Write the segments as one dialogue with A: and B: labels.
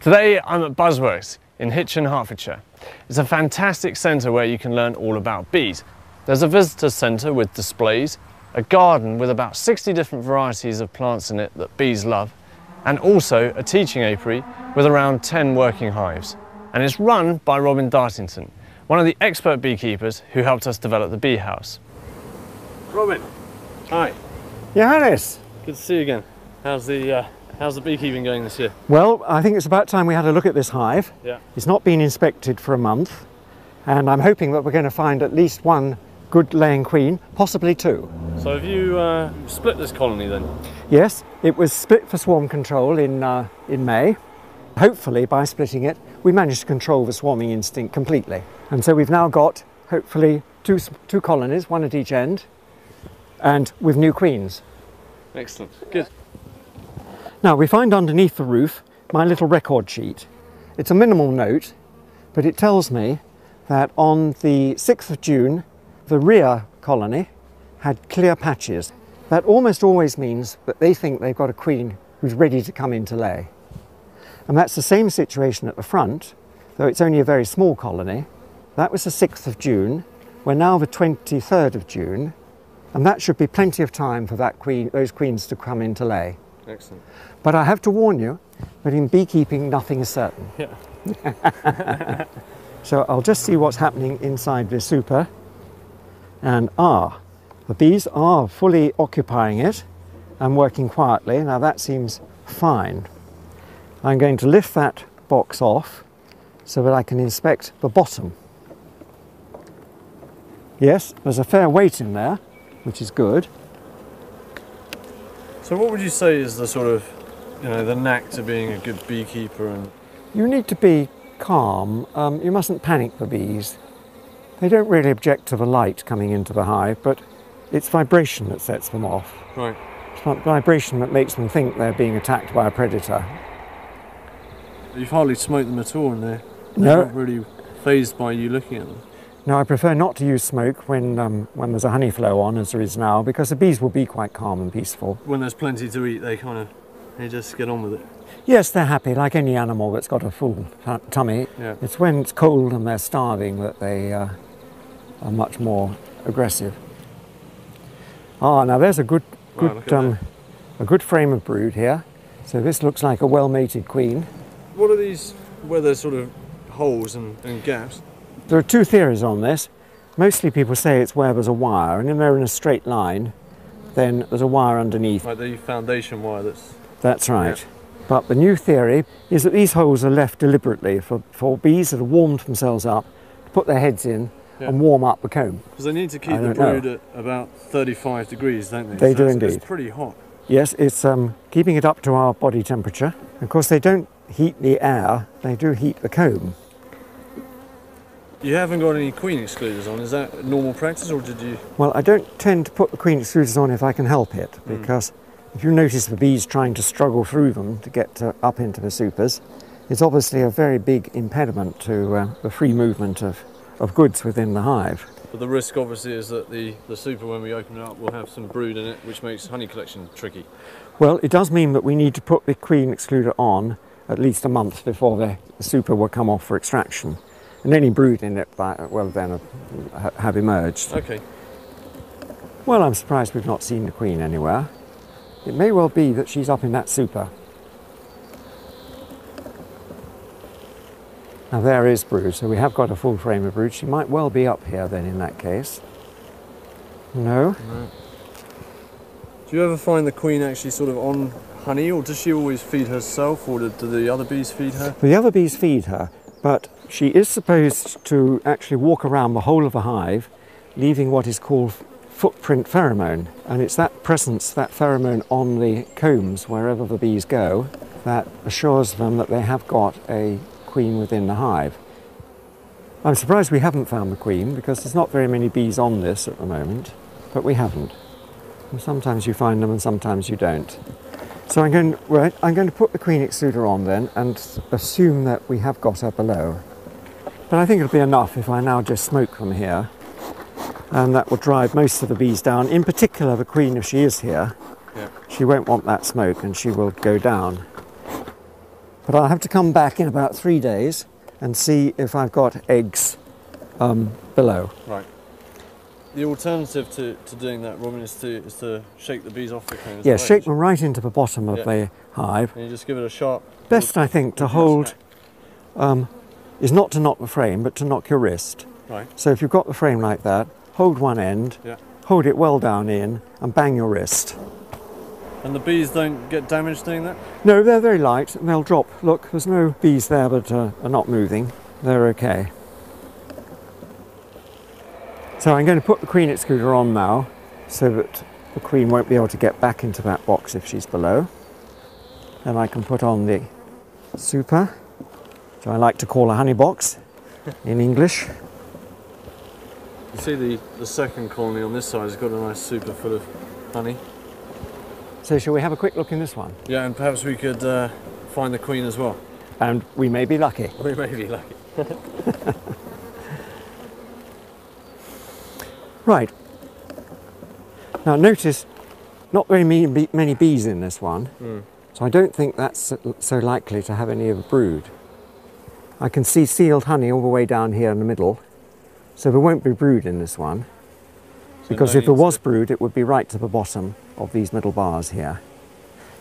A: Today I'm at Buzzworks in Hitchin, Hertfordshire. It's a fantastic centre where you can learn all about bees. There's a visitor centre with displays, a garden with about 60 different varieties of plants in it that bees love, and also a teaching apiary with around 10 working hives. And it's run by Robin Dartington, one of the expert beekeepers who helped us develop the Beehaus. Robin, hi.
B: Johannes.
A: Good to see you again. How's the beekeeping going this year?
B: Well, I think it's about time we had a look at this hive.
A: Yeah.
B: It's not been inspected for a month, and I'm hoping that we're going to find at least one good laying queen, possibly two.
A: So have you split this colony then?
B: Yes, it was split for swarm control in May. Hopefully, by splitting it, we managed to control the swarming instinct completely. And so we've now got, hopefully, two colonies, one at each end, and with new queens.
A: Excellent, good.
B: Now, we find underneath the roof my little record sheet. It's a minimal note, but it tells me that on the 6th of June, the rear colony had clear patches. That almost always means that they think they've got a queen who's ready to come in to lay. And that's the same situation at the front, though it's only a very small colony. That was the 6th of June. We're now the 23rd of June, and that should be plenty of time for those queens to come in to lay.
A: Excellent.
B: But I have to warn you that in beekeeping, nothing is certain.
A: Yeah.
B: So I'll just see what's happening inside this super. And the bees are fully occupying it and working quietly. Now that seems fine. I'm going to lift that box off so that I can inspect the bottom. Yes, there's a fair weight in there, which is good.
A: So what would you say is the sort of, the knack to being a good beekeeper? And
B: You need to be calm. You mustn't panic the bees. They don't really object to the light coming into the hive, but it's vibration that sets them off.
A: Right.
B: It's not vibration that makes them think they're being attacked by a predator.
A: You've hardly smoked them at all, and they're
B: No.
A: not really fazed by you looking at them.
B: No, I prefer not to use smoke when there's a honey flow on, as there is now, because the bees will be quite calm and peaceful.
A: When there's plenty to eat, they just get on with it.
B: Yes, they're happy, like any animal that's got a full tummy.
A: Yeah.
B: It's when it's cold and they're starving that they are much more aggressive. Now there's a good frame of brood here. So this looks like a well-mated queen.
A: What are these, where there's sort of holes and gaps?
B: There are two theories on this. Mostly people say it's where there's a wire, and if they're in a straight line, then there's a wire underneath.
A: Like the foundation wire
B: That's right.
A: Yeah.
B: But the new theory is that these holes are left deliberately for bees that have warmed themselves up to put their heads in and warm up the comb.
A: Because they need to keep the brood at about 35 degrees, don't they?
B: They do indeed.
A: It's pretty hot.
B: Yes, it's keeping it up to our body temperature. Of course, they don't heat the air, they do heat the comb.
A: You haven't got any queen excluders on, is that normal practice, or did you?
B: Well, I don't tend to put the queen excluders on if I can help it, because if you notice the bees trying to struggle through them to get up into the supers, it's obviously a very big impediment to the free movement of goods within the hive.
A: But the risk obviously is that the super, when we open it up, will have some brood in it, which makes honey collection tricky.
B: Well, it does mean that we need to put the queen excluder on at least a month before the super will come off for extraction. And any brood in it, then have emerged.
A: Okay.
B: Well, I'm surprised we've not seen the queen anywhere. It may well be that she's up in that super. Now there is brood, so we have got a full frame of brood. She might well be up here then in that case. No?
A: No. Do you ever find the queen actually sort of on honey, or does she always feed herself, or do the other bees feed her?
B: The other bees feed her, but she is supposed to actually walk around the whole of the hive, leaving what is called footprint pheromone. And it's that presence, that pheromone on the combs wherever the bees go, that assures them that they have got a queen within the hive. I'm surprised we haven't found the queen, because there's not very many bees on this at the moment, but we haven't. And sometimes you find them and sometimes you don't. So I'm going to put the queen excluder on then and assume that we have got her below. But I think it'll be enough if I now just smoke from here, and that will drive most of the bees down. In particular, the queen, if she is here, she won't want that smoke and she will go down. But But I'll have to come back in about 3 days and see if I've got eggs below.
A: Right. The alternative to doing that, Robin, is to shake the bees off the comb.
B: Yes, shake them right into the bottom of the hive.
A: And you just give it a sharp...
B: Best, I think, to hold is not to knock the frame, but to knock your wrist.
A: Right.
B: So if you've got the frame like that, hold one end, hold it well down in, and bang your wrist.
A: And the bees don't get damaged doing that?
B: No, they're very light and they'll drop. Look, there's no bees there that are not moving. They're okay. So I'm going to put the queen excluder on now so that the queen won't be able to get back into that box if she's below. Then I can put on the super, which I like to call a honey box in English.
A: You see the second colony on this side has got a nice super full of honey.
B: So shall we have a quick look in this one?
A: Yeah, and perhaps we could find the queen as well.
B: And we may be lucky.
A: We may be lucky.
B: Right. Now notice, not very many bees in this one, so I don't think that's so likely to have any of the brood. I can see sealed honey all the way down here in the middle, so there won't be brood in this one. Because if there was brood, it would be right to the bottom of these middle bars here.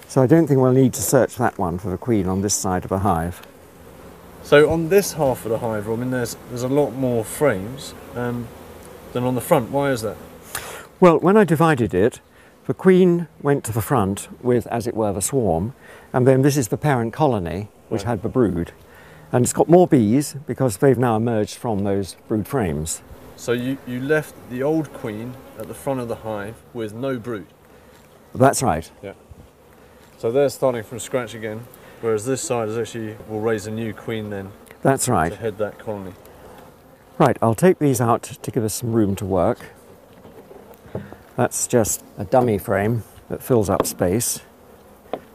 B: So I don't think we'll need to search that one for the queen on this side of the hive.
A: So on this half of the hive, Robin, there's a lot more frames than on the front. Why is that?
B: Well, when I divided it, the queen went to the front with, as it were, the swarm, and then this is the parent colony, which had the brood. And it's got more bees because they've now emerged from those brood frames.
A: So you left the old queen at the front of the hive with no brood?
B: That's right.
A: Yeah. So they're starting from scratch again, whereas this side is actually, will raise a new queen then.
B: That's right.
A: To head that colony.
B: Right, I'll take these out to give us some room to work. That's just a dummy frame that fills up space.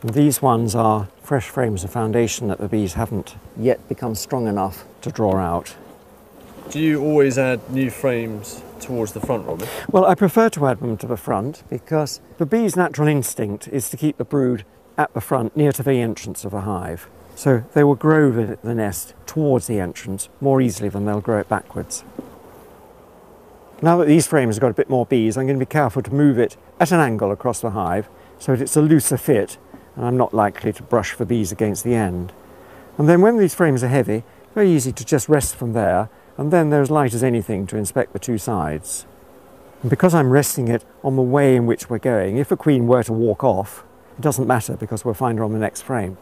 B: And these ones are fresh frames of foundation that the bees haven't yet become strong enough to draw out.
A: Do you always add new frames towards the front, Robin?
B: Well, I prefer to add them to the front because the bee's natural instinct is to keep the brood at the front near to the entrance of a hive. So they will grow the nest towards the entrance more easily than they'll grow it backwards. Now that these frames have got a bit more bees, I'm going to be careful to move it at an angle across the hive so that it's a looser fit and I'm not likely to brush the bees against the end. And then when these frames are heavy, very easy to just rest from there, and then they're as light as anything to inspect the two sides. And because I'm resting it on the way in which we're going, if a queen were to walk off, it doesn't matter because we'll find her on the next frame.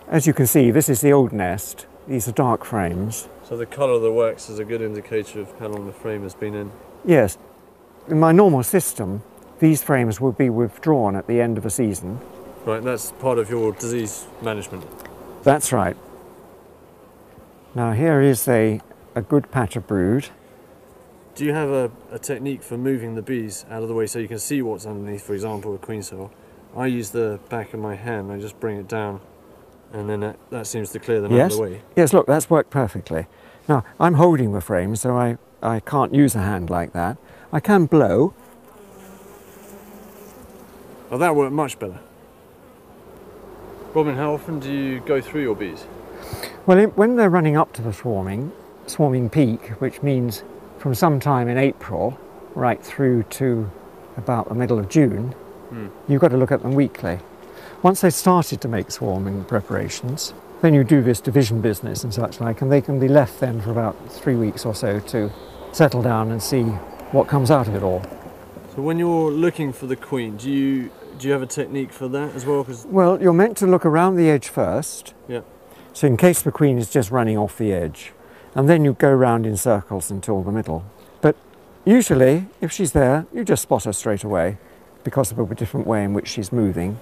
B: As you can see, this is the old nest. These are dark frames.
A: So the colour of the wax is a good indicator of how long the frame has been in?
B: Yes. In my normal system, these frames will be withdrawn at the end of a season.
A: Right, that's part of your disease management?
B: That's right. Now here is a good patch of brood.
A: Do you have a technique for moving the bees out of the way so you can see what's underneath, for example, a queen cell? I use the back of my hand, I just bring it down and then that seems to clear them out of the way. Yes,
B: look, that's worked perfectly. Now, I'm holding the frame, so I can't use a hand like that. I can blow.
A: Oh, that worked much better. Robin, how often do you go through your bees?
B: Well, when they're running up to the swarming peak, which means from sometime in April right through to about the middle of June, you've got to look at them weekly. Once they've started to make swarming preparations, then you do this division business and such like, and they can be left then for about 3 weeks or so to settle down and see what comes out of it all.
A: So when you're looking for the queen, do you have a technique for that as well?
B: Well, you're meant to look around the edge first.
A: Yeah.
B: So in case the queen is just running off the edge, and then you go round in circles until the middle. But usually, if she's there, you just spot her straight away because of the different way in which she's moving.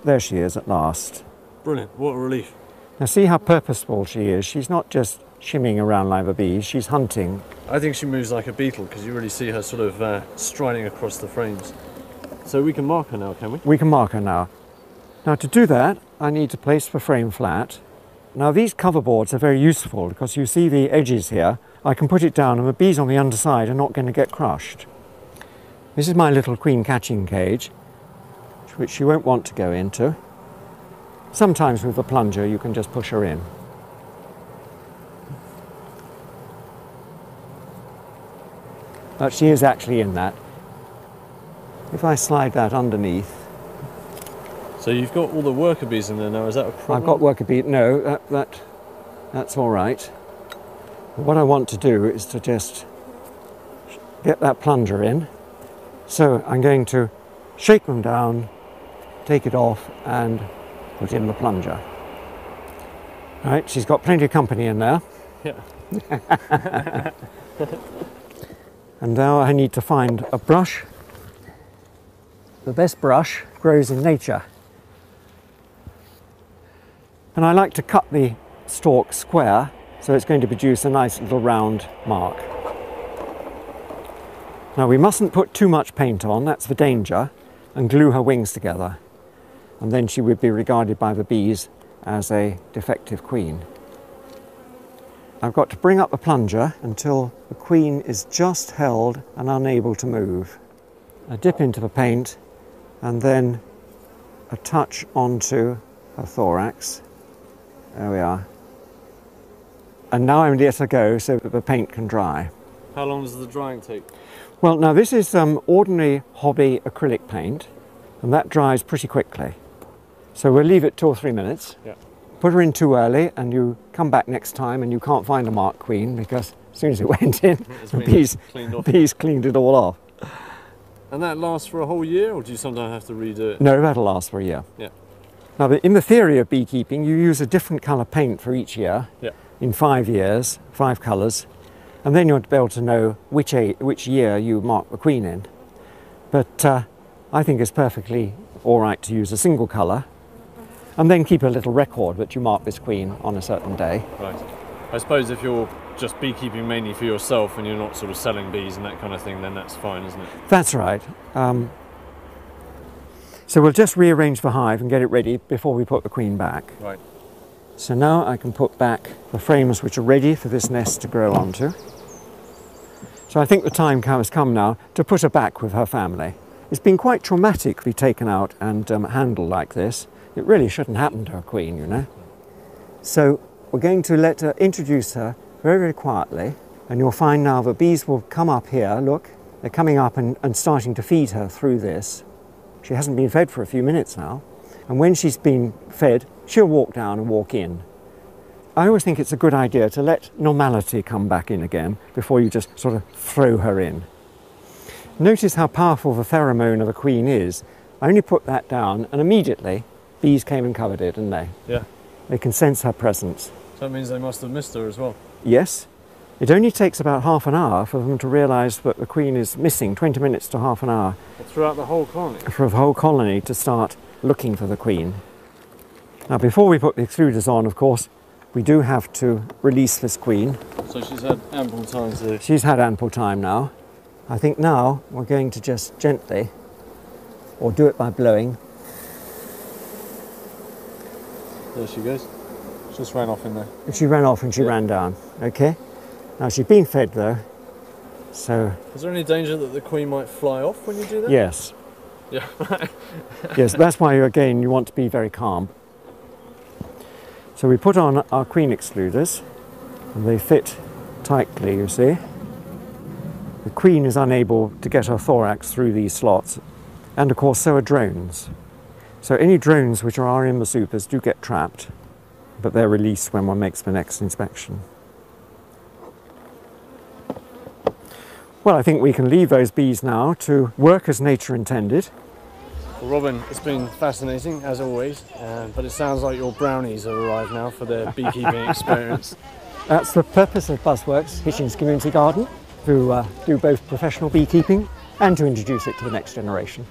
B: There she is at last.
A: Brilliant, what a relief.
B: Now see how purposeful she is. She's not just shimmying around like the bees, she's hunting.
A: I think she moves like a beetle because you really see her sort of striding across the frames. So we can mark her now, can we?
B: We can mark her now. Now to do that, I need to place the frame flat. Now these cover boards are very useful because you see the edges here. I can put it down and the bees on the underside are not going to get crushed. This is my little queen catching cage, which she won't want to go into. Sometimes with the plunger you can just push her in. But she is actually in that. If I slide that underneath.
A: So you've got all the worker bees in there now, is that a problem?
B: I've got worker bee, no, that's all right. What I want to do is to just get that plunger in. So I'm going to shake them down, take it off and put in the plunger. All right, she's got plenty of company in there.
A: Yeah.
B: And now I need to find a brush. The best brush grows in nature. And I like to cut the stalk square so it's going to produce a nice little round mark. Now we mustn't put too much paint on, that's the danger, and glue her wings together. And then she would be regarded by the bees as a defective queen. I've got to bring up the plunger until the queen is just held and unable to move. I dip into the paint and then a touch onto her thorax. There we are. And now I'm let her go so that the paint can dry.
A: How long does the drying take?
B: Well, now this is ordinary hobby acrylic paint, and that dries pretty quickly. So we'll leave it 2 or 3 minutes.
A: Yeah.
B: Put her in too early and you come back next time and you can't find a marked queen because as soon as it went in, the bees cleaned it all off.
A: And that lasts for a whole year, or do you sometimes have to redo it?
B: No, that'll last for a year.
A: Yeah.
B: Now, in the theory of beekeeping, you use a different colour paint for each year.
A: Yeah.
B: In 5 years, 5 colours, and then you'll be able to know which year you mark the queen in. But I think it's perfectly all right to use a single colour, and then keep a little record that you mark this queen on a certain day.
A: Right. I suppose if you're just beekeeping mainly for yourself and you're not sort of selling bees and that kind of thing, then that's fine, isn't it?
B: That's right. So we'll just rearrange the hive and get it ready before we put the queen back.
A: Right.
B: So now I can put back the frames which are ready for this nest to grow onto. So I think the time has come now to put her back with her family. It's been quite traumatic to be taken out and handled like this. It really shouldn't happen to a queen, you know. So we're going to let her introduce her very, very quietly, and you'll find now the bees will come up here. Look, they're coming up and starting to feed her through this. She hasn't been fed for a few minutes now, and when she's been fed, she'll walk down and walk in. I always think it's a good idea to let normality come back in again before you just sort of throw her in. Notice how powerful the pheromone of a queen is. I only put that down and immediately bees came and covered it, didn't they?
A: Yeah.
B: They can sense her presence.
A: So that means they must have missed her as well.
B: Yes. It only takes about half an hour for them to realise that the queen is missing, 20 minutes to half an hour.
A: Throughout the whole colony?
B: For the whole colony to start looking for the queen. Now before we put the extruders on, of course, we do have to release this queen.
A: So she's had ample time to...
B: She's had ample time now. I think now we're going to just gently, or do it by blowing.
A: There she goes. She just ran off in there.
B: And she ran off and she ran down. Okay. Now she's been fed though, so...
A: Is there any danger that the queen might fly off when you do that?
B: Yes.
A: Yeah.
B: Yes, that's why again you want to be very calm. So we put on our queen excluders and they fit tightly, you see. The queen is unable to get her thorax through these slots, and of course so are drones. So any drones which are in the supers do get trapped, but they're released when one makes the next inspection. Well, I think we can leave those bees now to work as nature intended.
A: Well, Robin, it's been fascinating as always, but it sounds like your brownies have arrived now for their beekeeping experience.
B: That's the purpose of Buzzworks Hitchens Community Garden, to do both professional beekeeping and to introduce it to the next generation.